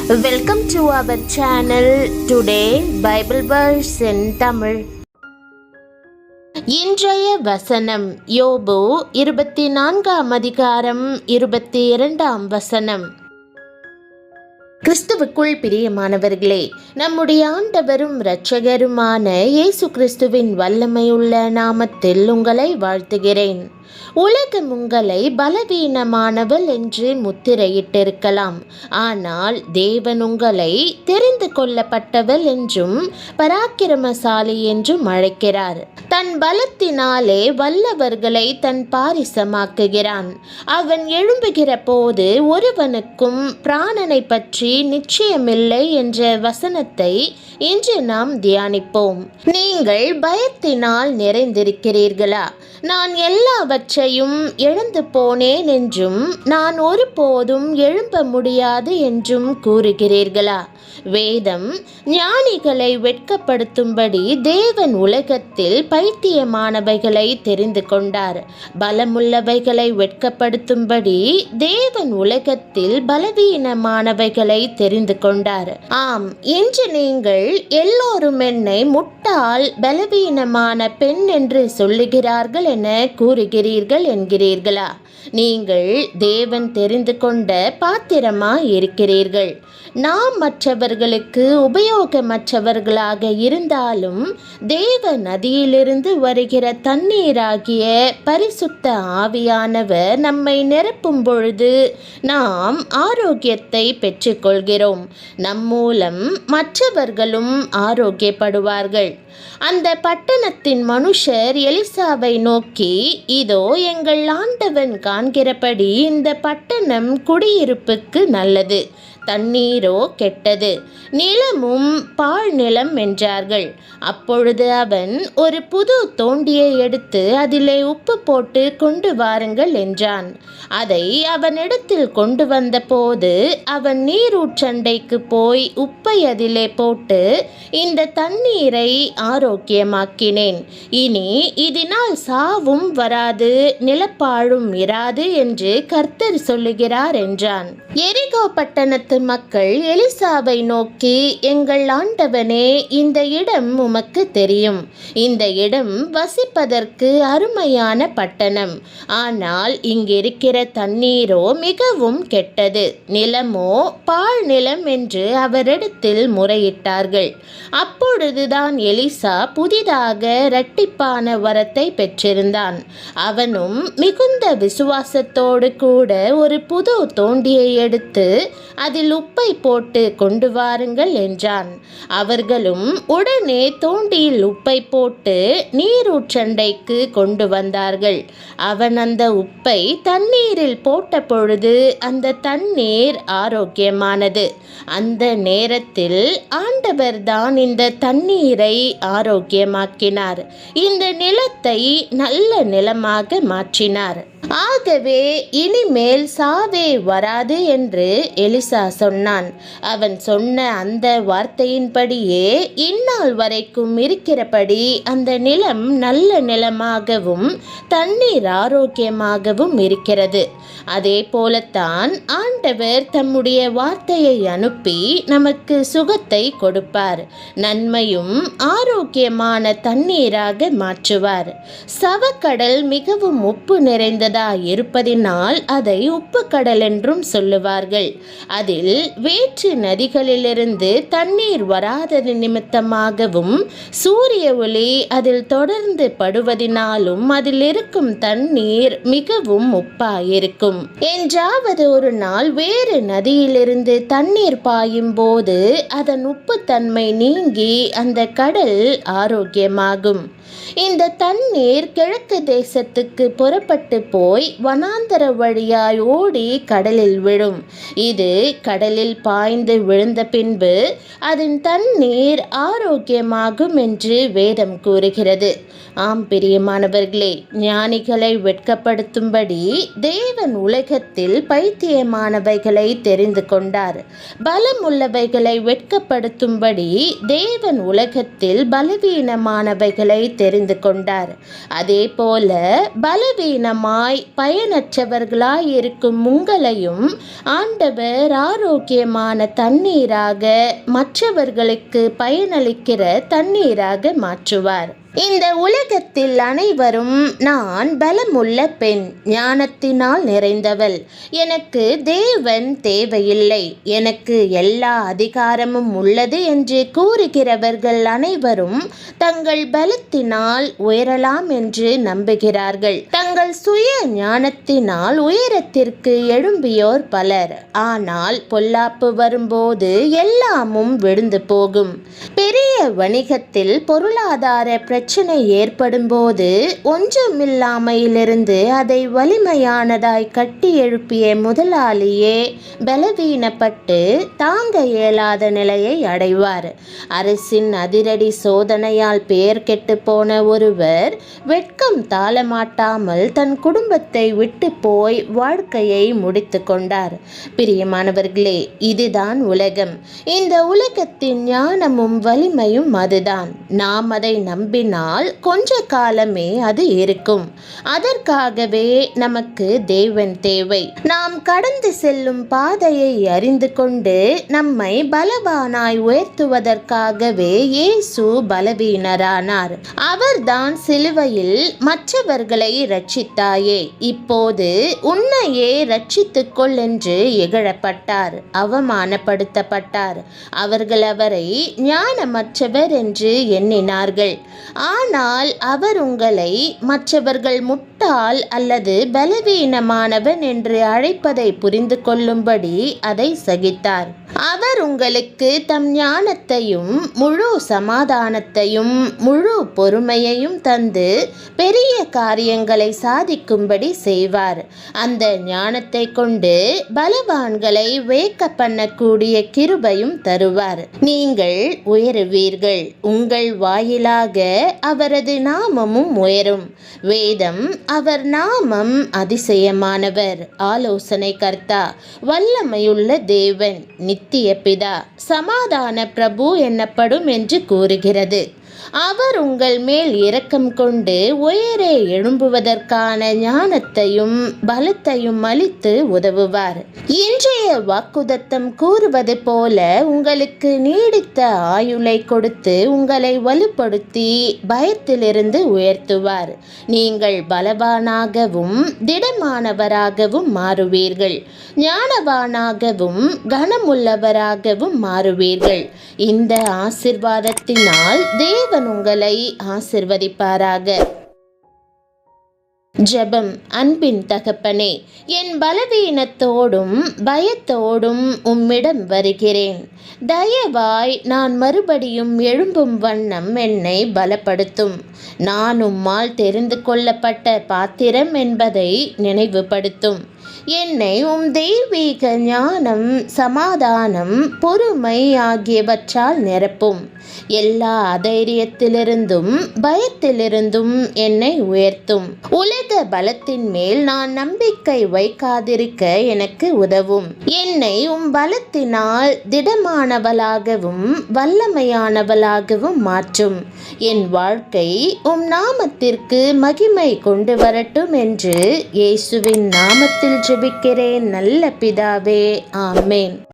Welcome to our channel. Today Bible verse in Tamil. இன்றைய வசனம் யோபு 24ஆம் அதிகாரம் 22ஆம் வசனம். கிறிஸ்துவுக்குள் பிரியமானவர்களே, நம்முடைய ஆண்டவரும் இரட்சகருமான இயேசு கிறிஸ்துவின் வல்லமையுள்ள நாமத்தில் உங்களை வாழ்த்துகிறேன். உலகம் உங்களை பலவீனமானவள் என்று முத்திரையிட்டிருக்கலாம். ஆனால் தேவன் உங்களை தெரிந்து கொள்ளப்பட்டவள் என்றும் பராக்கிரமசாலி என்றும் அழைக்கிறார். தன் பலத்தினாலே வல்லவர்களை தன் பாரிசமாக்குகிறான். அவன் எழும்புகிற போது ஒருவனுக்கும் பிராணனை பற்றி நிச்சயமில்லை என்ற வசனத்தை இன்று நாம் தியானிப்போம். நீங்கள் பயத்தினால் நிறைந்திருக்கிறீர்களா? நான் எல்லாவற்றையும் இழந்து போனேன் என்றும் நான் ஒருபோதும் எழும்ப முடியாது என்றும் கூறுகிறீர்களா? வேதம் ஞானிகளை வெட்கப்படுத்தும்படி தேவன் உலகத்தில் பைத்தியமானவைகளை தெரிந்து கொண்டார். பலமுள்ளவைகளை வெட்கப்படுத்தும்படி தேவன் உலகத்தில் பலவீனமானவைகளை தெரிந்து கொண்டார். ஆம், இன்று நீங்கள் எல்லோரும் என்னை முட்டாள், பலவீனமான பெண் என்று சொல்லுகிறார்கள் என கூறுகிறீர்கள் என்கிறீர்களா? நீங்கள் தேவன் தெரிந்து கொண்ட பாத்திரமாய் இருக்கிறீர்கள். நாம் மற்றவர்களுக்கு உபயோகமற்றவர்களாக இருந்தாலும் தேவ நதியிலிருந்து வருகிற தண்ணீராகிய பரிசுத்த ஆவியானவர் நம்மை நிரப்பும் பொழுது நாம் ஆரோக்கியத்தை பெற்றுக்கொள்கிறோம். நம் மூலம் மற்றவர்களும் ஆரோக்கியப்படுவார்கள். அந்த பட்டணத்தின் மனுஷர் எலிசாவை நோக்கி, இதோ எங்கள் ஆண்டவன் காண்கிறபடி இந்த பட்டணம் குடியிருப்புக்கு நல்லது, தண்ணீரோ கெட்டது, நிலமும் பாழ் நிலம் என்றார்கள். அப்பொழுது அவன் ஒரு புது தோண்டியை எடுத்து அதிலே உப்பு போட்டு கொண்டு வாருங்கள் என்றான். அதை அவனிடத்தில் கொண்டு வந்த போது அவன் நீரூற்றண்டைக்கு போய் உப்பை அதிலே போட்டு, இந்த தண்ணீரை ஆரோக்கியமாக்கினேன், இனி இதனால் சாவும் வராது, நிலப்பாழும் இராது என்று கர்த்தர் சொல்லுகிறார் என்றான். எரிகோ பட்டணத்து மக்கள் எலிசாவை நோக்கி, எங்கள் ஆண்டவனே, இந்த இடம் உமக்கு தெரியும். இந்த இடம் வசிப்பதற்கு அருமையான பட்டணம். ஆனால் இங்கிருக்கிற தண்ணீரோ மிகவும் கெட்டது, நிலமோ பாழ் நிலம் என்று அவரிடத்தில் முறையிட்டார்கள். அப்பொழுதுதான் எலிசா புதிதாக இரட்டிப்பான வரத்தை பெற்றிருந்தான். அவனும் மிகுந்த விசுவாசத்தோடு கூட ஒரு புது தோண்டியை எடுத்து அதில் உப்பை போட்டு கொண்டு வாருங்கள் என்றான். அவர்களும் உடனே தோண்டியில் உப்பை போட்டு நீரூற்றண்டைக்கு கொண்டு வந்தார்கள். அவன் அந்த உப்பை தண்ணீரில் போட்ட பொழுது அந்த தண்ணீர் ஆரோக்கியமானது. அந்த நேரத்தில் ஆண்டவர் தான் இந்த தண்ணீரை ஆரோக்கியமாக்கினார். இந்த நிலத்தை நல்ல நிலமாக மாற்றினார். ஆகவே இனிமேல் சாவே வராது என்று எலிசா சொன்னான். அவன் சொன்ன அந்த வார்த்தையின்படியே இந்நாள் வரைக்கும் இருக்கிறபடி அந்த நிலம் நல்ல நிலமாகவும் தண்ணீர் ஆரோக்கியமாகவும் இருக்கிறது. அதே போலத்தான் ஆண்டவர் தம்முடைய வார்த்தையை அனுப்பி நமக்கு சுகத்தை கொடுப்பார், நன்மையும் ஆரோக்கியமான தண்ணீராக மாற்றுவார். சவக்கடல் மிகவும் உப்பு நிறைந்ததாக இருப்பதினால் அதை உப்பு கடல் என்றும் சொல்லுவார்கள். அதில் வேற்று நதிகளிலிருந்து தண்ணீர் வராதது நிமித்தமாகவும் சூரிய ஒளி அதில் தொடர்ந்து படுவதினாலும் அதில் இருக்கும் தண்ணீர் மிகவும் உப்பாயிருக்கும். என்றாவது ஒரு நாள் வேறு நதியிலிருந்து தண்ணீர் பாயும் போது அதன் உப்பு தன்மை நீங்கி அந்த கடல் ஆரோக்கியமாகும். இந்த தண்ணீர் கிழக்கு தேசத்துக்கு புறப்பட்டு போய் வனாந்தர வழியாய் ஓடி கடலில் விழும். இது கடலில் பாய்ந்து விழுந்த பின்பு அதன் தண்ணீர் ஆரோக்கியமாகும் என்று வேதம் கூறுகிறது. ஆம் பிரியமானவர்களே, ஞானிகளை வெட்கப்படுத்தும்படி தேவன் உலகத்தில் பைத்தியமானவைகளை தெரிந்து கொண்டார். பலமுள்ளவைகளை வெட்கப்படுத்தும்படி தேவன் உலகத்தில் பலவீனமானவைகளை தெரிந்து கொண்டார். அதே போல பலவீனமாய் பயனற்றவர்களாய் இருக்கும் உங்களையும் ஆண்டவர் ஆரோக்கியமான தண்ணீராக, மற்றவர்களுக்கு பயனளிக்கிற தண்ணீராக மாற்றுவார். இந்த உலகத்தில் அனைவரும் நான் பலமுள்ள பெண், ஞானத்தினால் நிறைந்தவள், எனக்கு தேவன் தேவையில்லை, எனக்கு எல்லா அதிகாரமும் உள்ளது என்று கூறுகிறவர்கள் அனைவரும் தங்கள் பலத்தினால் உயரலாம் என்று நம்புகிறார்கள். தங்கள் சுய ஞானத்தினால் உயரத்திற்கு எழும்பியோர் பலர். ஆனால் பொல்லாப்பு வரும்போது எல்லாமும் விழுந்து போகும். பெரிய வணிகத்தில் பொருளாதார பிரச்சனை ஏற்படும் போது ஒன்றுமில்லாமையிலிருந்து அதை வலிமையானதாய் கட்டி எழுப்பிய முதலாளியே பலவீனப்பட்டு தாங்க இயலாத நிலையை அடைவார். அரசின் அதிரடி சோதனையால் பெயர் கெட்டு போன ஒருவர் வெட்கம் தாளமாட்டாமல் தன் குடும்பத்தை விட்டு போய் வாழ்க்கையை முடித்து கொண்டார். பிரியமானவர்களே, இதுதான் உலகம். இந்த உலகத்தின் ஞானமும் வலிமையும் அதுதான். நாம் அதை நம்பினால் கொஞ்ச காலமே அது இருக்கும். அதற்காகவே நமக்கு தேவன் தேவை. நாம் கடந்து செல்லும் பாதையை அறிந்து கொண்டு நம்மை பலவானாய் உயர்த்துவதற்காகவே இயேசு பலவீனரானார். அவர்தான் சிலுவையில் மற்றவர்களை இரட்சித்தாயே, இப்போது உன்னையே இரட்சித்துக் கொள் என்று இகழப்பட்டார், அவமானப்படுத்தப்பட்டார். அவர்கள் அவரை ஞானமற்றவர் என்று எண்ணினார்கள். ஆனால் அவர் உங்களை மற்றவர்கள் முட்டாள் அல்லது பலவீனமானவன் என்று அழைப்பதை புரிந்து கொள்ளும்படி அதை சகித்தார். அவர் உங்களுக்கு தம் ஞானத்தையும் முழு சமாதானத்தையும் முழு பொறுமையையும் தந்து பெரிய காரியங்களை சாதிக்கும்படி செய்வார். அந்த ஞானத்தை கொண்டு பலவான்களை வேக்க பண்ணக்கூடிய கிருபையும் தருவார். நீங்கள் உயருவீர்கள். உங்கள் வாயிலாக அவரது நாமமும் உயரும். வேதம் அவர் நாமம் அதிசயமானவர், ஆலோசனை கர்த்தா, வல்லமையுள்ள தேவன், நித்திய பிதா, சமாதான பிரபு என்னப்படும் என்று கூறுகிறது. அவர் உங்கள் மேல் இரக்கம் கொண்டு உயரே எழும்புவதற்கான ஞானத்தையும் பலத்தையும் அளித்து உதவுவார். இன்றைய வாக்குதத்தம் கூறுவது போல உங்களுக்கு நீடித்த ஆயுளை கொடுத்து உங்களை வலுப்படுத்தி பயத்திலிருந்து உயர்த்துவார். நீங்கள் பலவானாகவும் திடமானவராகவும் மாறுவீர்கள். ஞானவானாகவும் கனமுள்ளவராகவும் மாறுவீர்கள். இந்த ஆசீர்வாதத்தினால் தேவன் உங்களை ஆசீர்வதிப்பாராக. ஜெபம். அன்பின் தகப்பனே, என் பலவீனத்தோடும் பயத்தோடும் உம்மிடம் வருகிறேன். தயவாய் நான் மறுபடியும் எழும்பும் வண்ணம் என்னை பலப்படுத்தும். நான் உம்மால் தெரிந்து கொள்ளப்பட்ட பாத்திரம் என்பதை நினைவுபடுத்தும். என்னை உம் தெய்வீக ஞானம், சமாதானம், பொறுமை ஆகியவற்றால் நிரப்பும். எல்லா அதைரியத்திலிருந்தும் பயத்திலிருந்தும் என்னை உயர்த்தும். உலக பலத்தின் மேல் நான் நம்பிக்கை வைக்காதிருக்க எனக்கு உதவும். என்னை உம் பலத்தினால் திடமானவளாகவும் வல்லமையானவளாகவும் மாற்றும். என் வாழ்க்கை உம் நாமத்திற்கு மகிமை கொண்டு வரட்டும் என்று இயேசுவின் நாமத்தில் ஜெபிக்கிறேன் நல்ல பிதாவே, ஆமென்.